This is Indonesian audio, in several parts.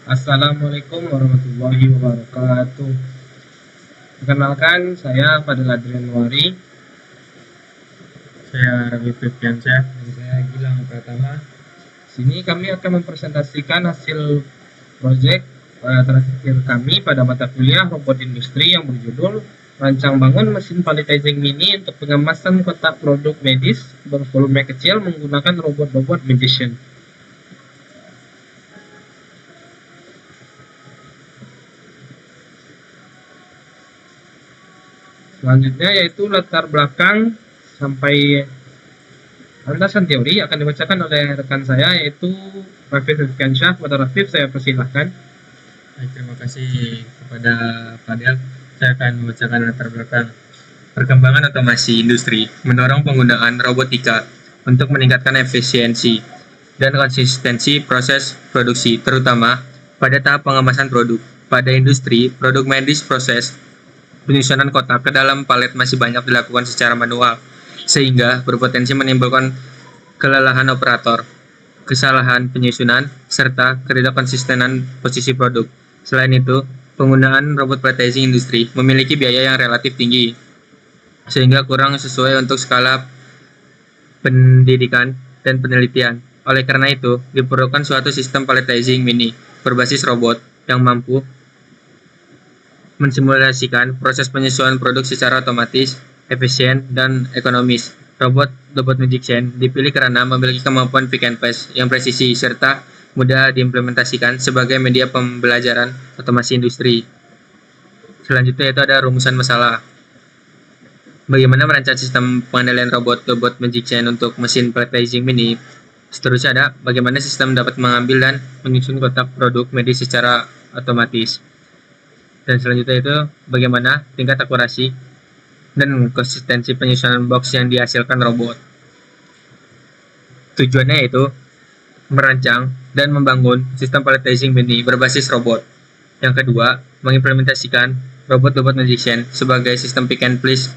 Assalamualaikum warahmatullahi wabarakatuh. Perkenalkan, saya Fadil Adrian Nuari. Saya Rabi Firtiansyah. Dan saya Gilang Pratama. Sini kami akan mempresentasikan hasil proyek terakhir kami pada mata kuliah robot industri yang berjudul Rancang bangun mesin palletizing mini untuk pengemasan kotak produk medis bervolume kecil menggunakan robot-robot magician. Selanjutnya yaitu latar belakang sampai landasan teori akan dibacakan oleh rekan saya yaitu Rafif Firtiansyah. Kepada Rafif saya persilahkan. Baik, terima kasih kepada Fadil. Saya akan membacakan latar belakang perkembangan otomasi industri mendorong penggunaan robotika untuk meningkatkan efisiensi dan konsistensi proses produksi, terutama pada tahap pengemasan produk. Pada industri, produk medis proses penyusunan kotak ke dalam palet masih banyak dilakukan secara manual, sehingga berpotensi menimbulkan kelelahan operator, kesalahan penyusunan, serta ketidakkonsistenan posisi produk. Selain itu, penggunaan robot palletizing industri memiliki biaya yang relatif tinggi, sehingga kurang sesuai untuk skala pendidikan dan penelitian. Oleh karena itu, diperlukan suatu sistem palletizing mini berbasis robot yang mampu mensimulasikan proses penyusunan produk secara otomatis, efisien, dan ekonomis. Robot magician dipilih karena memiliki kemampuan pick and place yang presisi serta mudah diimplementasikan sebagai media pembelajaran otomasi industri. Selanjutnya itu ada rumusan masalah. Bagaimana merancang sistem pengendalian robot magician untuk mesin palletizing mini? Seterusnya ada bagaimana sistem dapat mengambil dan menyusun kotak produk medis secara otomatis. Dan selanjutnya itu bagaimana tingkat akurasi dan konsistensi penyusunan box yang dihasilkan robot. Tujuannya yaitu merancang dan membangun sistem palletizing mini berbasis robot. Yang kedua, mengimplementasikan robot-robot magician sebagai sistem pick and place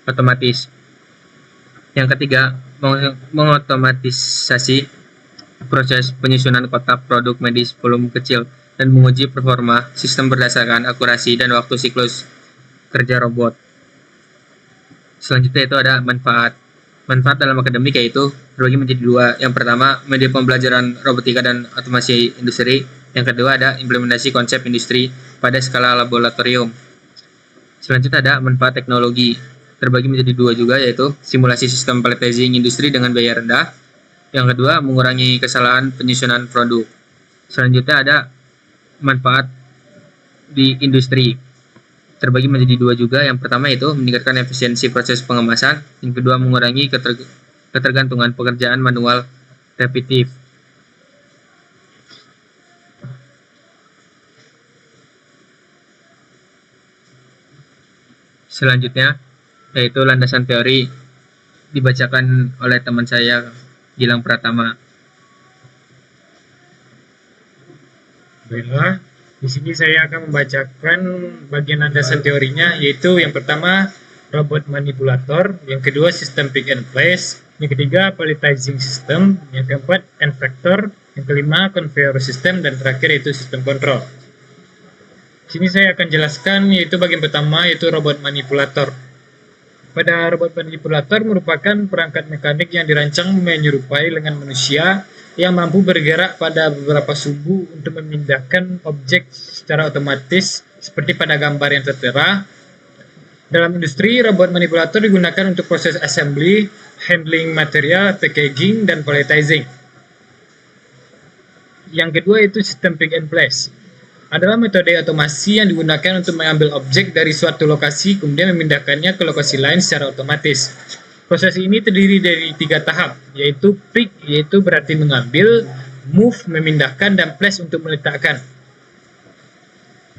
otomatis. Yang ketiga, mengotomatisasi proses penyusunan kotak produk medis volume kecil dan menguji performa sistem berdasarkan akurasi dan waktu siklus kerja robot. Selanjutnya itu ada manfaat. Manfaat dalam akademik yaitu terbagi menjadi dua. Yang pertama, media pembelajaran robotika dan otomasi industri. Yang kedua ada implementasi konsep industri pada skala laboratorium. Selanjutnya ada manfaat teknologi. Terbagi menjadi dua juga yaitu simulasi sistem palletizing industri dengan biaya rendah. Yang kedua, mengurangi kesalahan penyusunan produk. Selanjutnya ada manfaat di industri. Terbagi menjadi dua juga. Yang pertama itu meningkatkan efisiensi proses pengemasan. Yang kedua mengurangi ketergantungan pekerjaan manual repetitif. Selanjutnya yaitu landasan teori dibacakan oleh teman saya Gilang Pratama. Baiklah, di sini saya akan membacakan bagian landasan teorinya, yaitu yang pertama robot manipulator, yang kedua sistem pick and place, yang ketiga palletizing system, yang keempat end factor, yang kelima conveyor system, dan terakhir yaitu sistem kontrol. Di sini saya akan jelaskan yaitu bagian pertama yaitu robot manipulator. Pada robot manipulator merupakan perangkat mekanik yang dirancang menyerupai lengan manusia yang mampu bergerak pada beberapa suhu untuk memindahkan objek secara otomatis seperti pada gambar yang tertera. Dalam industri, robot manipulator digunakan untuk proses assembly, handling material, packaging, dan palletizing. Yang kedua itu sistem pick and place. Adalah metode otomasi yang digunakan untuk mengambil objek dari suatu lokasi kemudian memindahkannya ke lokasi lain secara otomatis. Proses ini terdiri dari 3 tahap, yaitu pick, yaitu berarti mengambil, move, memindahkan, dan place untuk meletakkan.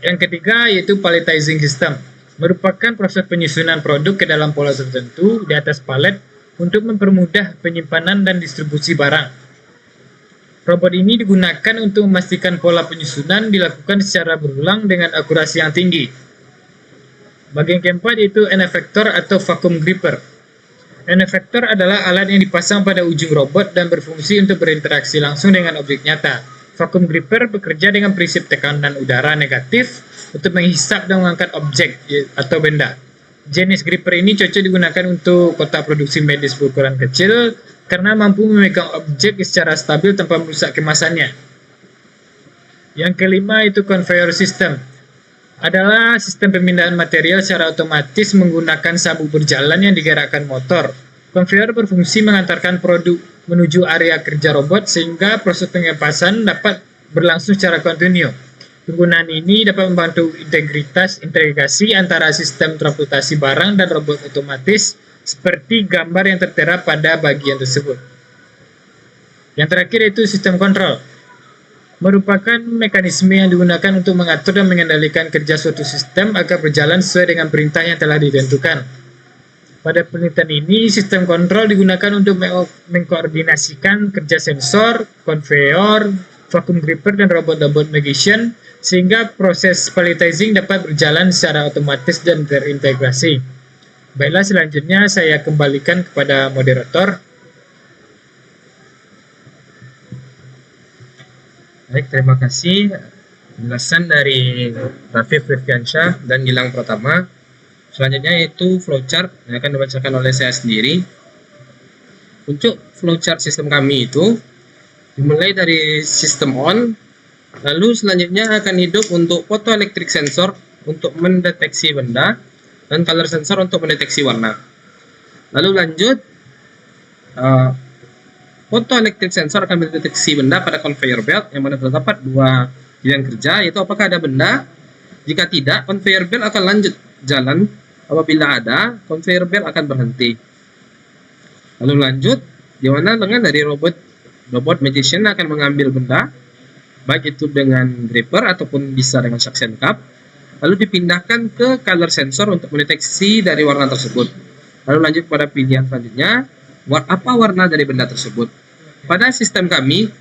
Yang ketiga yaitu palletizing system, merupakan proses penyusunan produk ke dalam pola tertentu di atas palet untuk mempermudah penyimpanan dan distribusi barang. Robot ini digunakan untuk memastikan pola penyusunan dilakukan secara berulang dengan akurasi yang tinggi. Bagian keempat yaitu end effector atau vacuum gripper. End effector adalah alat yang dipasang pada ujung robot dan berfungsi untuk berinteraksi langsung dengan objek nyata. Vacuum gripper bekerja dengan prinsip tekanan udara negatif untuk menghisap dan mengangkat objek atau benda. Jenis gripper ini cocok digunakan untuk kotak produksi medis berukuran kecil karena mampu memegang objek secara stabil tanpa merusak kemasannya. Yang kelima itu conveyor system. Adalah sistem pemindahan material secara otomatis menggunakan sabuk berjalan yang digerakkan motor. Conveyor berfungsi mengantarkan produk menuju area kerja robot sehingga proses pengepasan dapat berlangsung secara kontinu. Penggunaan ini dapat membantu integrasi antara sistem transportasi barang dan robot otomatis seperti gambar yang tertera pada bagian tersebut. Yang terakhir itu sistem kontrol. Merupakan mekanisme yang digunakan untuk mengatur dan mengendalikan kerja suatu sistem agar berjalan sesuai dengan perintah yang telah ditentukan. Pada penelitian ini, sistem kontrol digunakan untuk mengkoordinasikan kerja sensor, conveyor, vacuum gripper, dan robot-robot magician sehingga proses palletizing dapat berjalan secara otomatis dan terintegrasi. Baiklah, selanjutnya saya kembalikan kepada moderator. Baik, terima kasih penjelasan dari Rafif Rifkiansyah dan Gilang Pratama. Selanjutnya itu flowchart yang akan dibacakan oleh saya sendiri. Untuk flowchart sistem kami itu dimulai dari sistem on, lalu selanjutnya akan hidup untuk photoelectric sensor untuk mendeteksi benda dan color sensor untuk mendeteksi warna. Lalu lanjut, photoelectric sensor akan mendeteksi benda pada conveyor belt yang mana terdapat dua pilihan kerja, yaitu apakah ada benda. Jika tidak, conveyor belt akan lanjut jalan. Apabila ada, conveyor belt akan berhenti. Lalu lanjut, di mana lengan dari robot magician akan mengambil benda, baik itu dengan gripper ataupun bisa dengan suction cup, lalu dipindahkan ke color sensor untuk mendeteksi dari warna tersebut. Lalu lanjut pada pilihan selanjutnya, apa warna dari benda tersebut. Pada sistem kami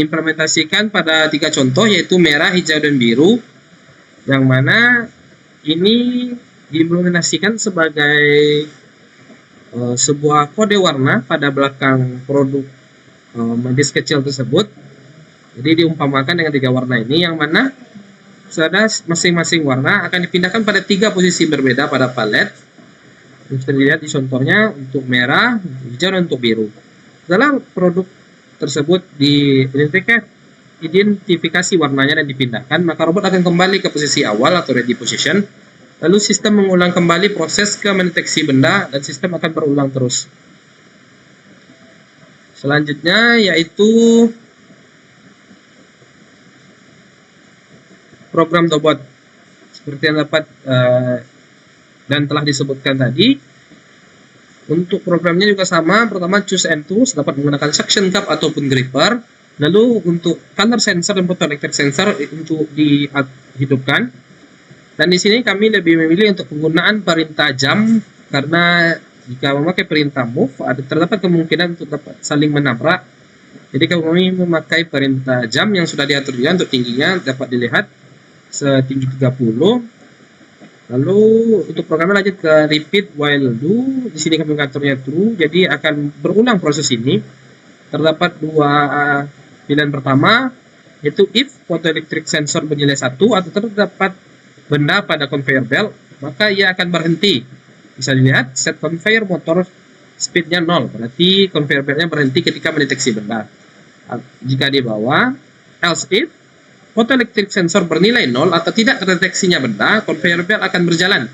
implementasikan pada 3 contoh, yaitu merah, hijau, dan biru, yang mana ini diimplementasikan sebagai sebuah kode warna pada belakang produk medis kecil tersebut. Jadi diumpamakan dengan 3 warna ini, yang mana sudah masing-masing warna akan dipindahkan pada 3 posisi berbeda pada palet. Bisa dilihat di contohnya untuk merah, hijau, dan untuk biru. Dalam produk tersebut diidentifikasi warnanya dan dipindahkan, maka robot akan kembali ke posisi awal atau ready position. Lalu sistem mengulang kembali proses ke mendeteksi benda dan sistem akan berulang terus. Selanjutnya yaitu program robot seperti yang dapat dan telah disebutkan tadi. Untuk programnya juga sama. Pertama, choose and tools dapat menggunakan suction cup ataupun gripper. Lalu untuk color sensor dan photoelectric sensor untuk dihidupkan. Dan di sini kami lebih memilih untuk penggunaan perintah jam, karena jika memakai perintah move terdapat kemungkinan untuk dapat saling menabrak. Jadi kami memakai perintah jam yang sudah diatur juga untuk tingginya dapat dilihat setinggi 30. Lalu untuk programnya lanjut ke repeat while do. Di sini kami mengaturnya true, jadi akan berulang proses ini. Terdapat 2 pilihan pertama, yaitu if photoelectric sensor bernilai 1 atau terdapat benda pada conveyor belt, maka ia akan berhenti. Bisa dilihat set conveyor motor speednya 0, berarti conveyor beltnya berhenti ketika mendeteksi benda. Jika di bawah, else if photoelectric sensor bernilai 0 atau tidak terdeteksinya benda, conveyor belt akan berjalan.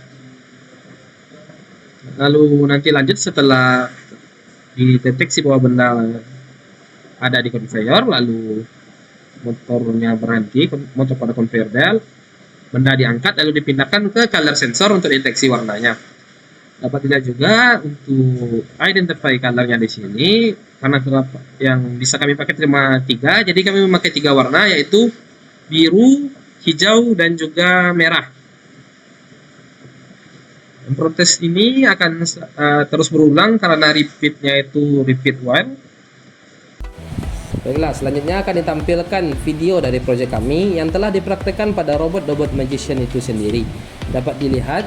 Lalu nanti lanjut setelah dideteksi bahwa benda ada di conveyor, lalu motornya berhenti, motor pada conveyor belt, benda diangkat lalu dipindahkan ke color sensor untuk deteksi warnanya. Dapat dilihat juga untuk identify colornya di sini, karena terdapat yang bisa kami pakai cuma 3, jadi kami memakai 3 warna, yaitu biru, hijau, dan juga merah. Dan proses ini akan terus berulang karena repeatnya itu repeat while. Baiklah, selanjutnya akan ditampilkan video dari proyek kami yang telah dipraktekkan pada robot magician itu sendiri. Dapat dilihat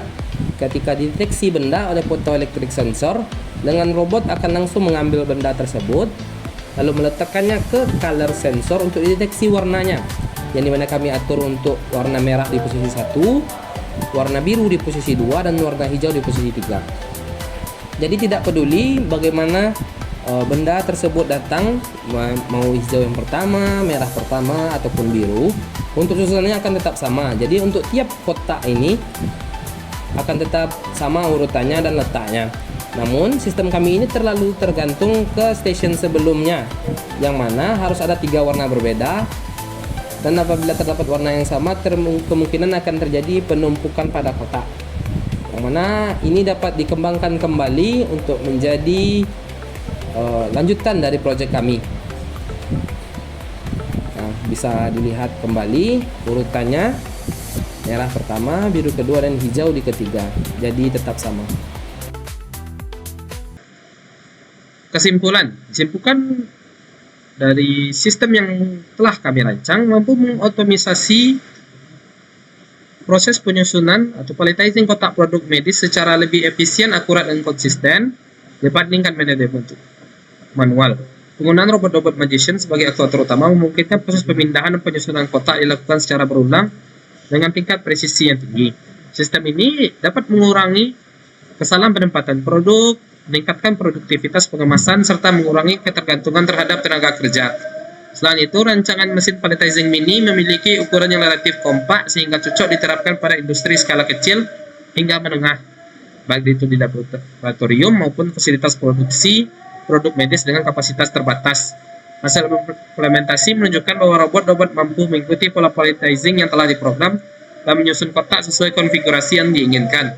ketika deteksi benda oleh photoelectric sensor, lengan robot akan langsung mengambil benda tersebut. lalu meletakkannya ke color sensor untuk deteksi warnanya, yang dimana kami atur untuk warna merah di posisi 1, warna biru di posisi 2, dan warna hijau di posisi 3. Jadi tidak peduli bagaimana benda tersebut datang, mau hijau yang pertama, merah pertama, ataupun biru, untuk susunannya akan tetap sama. Jadi untuk tiap kotak ini akan tetap sama urutannya dan letaknya. Namun sistem kami ini terlalu tergantung ke stasiun sebelumnya, yang mana harus ada 3 warna berbeda, dan apabila terdapat warna yang sama kemungkinan akan terjadi penumpukan pada kotak, yang mana ini dapat dikembangkan kembali untuk menjadi lanjutan dari proyek kami. Nah, bisa dilihat kembali urutannya, merah pertama, biru kedua, dan hijau di ketiga, jadi tetap sama. Kesimpulan dari sistem yang telah kami rancang mampu mengotomisasi proses penyusunan atau palletizing kotak produk medis secara lebih efisien, akurat, dan konsisten dibandingkan manajemen manual. Penggunaan robot magician sebagai aktuator utama memungkinkan proses pemindahan dan penyusunan kotak dilakukan secara berulang dengan tingkat presisi yang tinggi. Sistem ini dapat mengurangi kesalahan penempatan produk, meningkatkan produktivitas pengemasan, serta mengurangi ketergantungan terhadap tenaga kerja. Selain itu, rancangan mesin palletizing mini memiliki ukuran yang relatif kompak sehingga cocok diterapkan pada industri skala kecil hingga menengah, baik itu di laboratorium maupun fasilitas produksi produk medis dengan kapasitas terbatas. Hasil implementasi menunjukkan bahwa robot mampu mengikuti pola palletizing yang telah diprogram dan menyusun kotak sesuai konfigurasi yang diinginkan.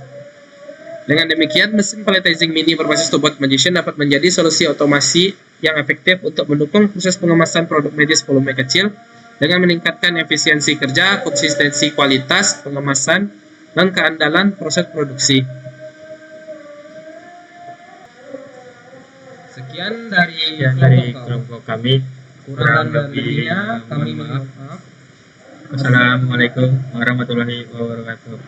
Dengan demikian, mesin palletizing mini berbasis robot magician dapat menjadi solusi otomasi yang efektif untuk mendukung proses pengemasan produk medis volume kecil dengan meningkatkan efisiensi kerja, konsistensi kualitas pengemasan, dan keandalan proses produksi. Sekian dari kelompok kami. kurang dan lebihnya kami mohon maaf. Wassalamualaikum warahmatullahi wabarakatuh.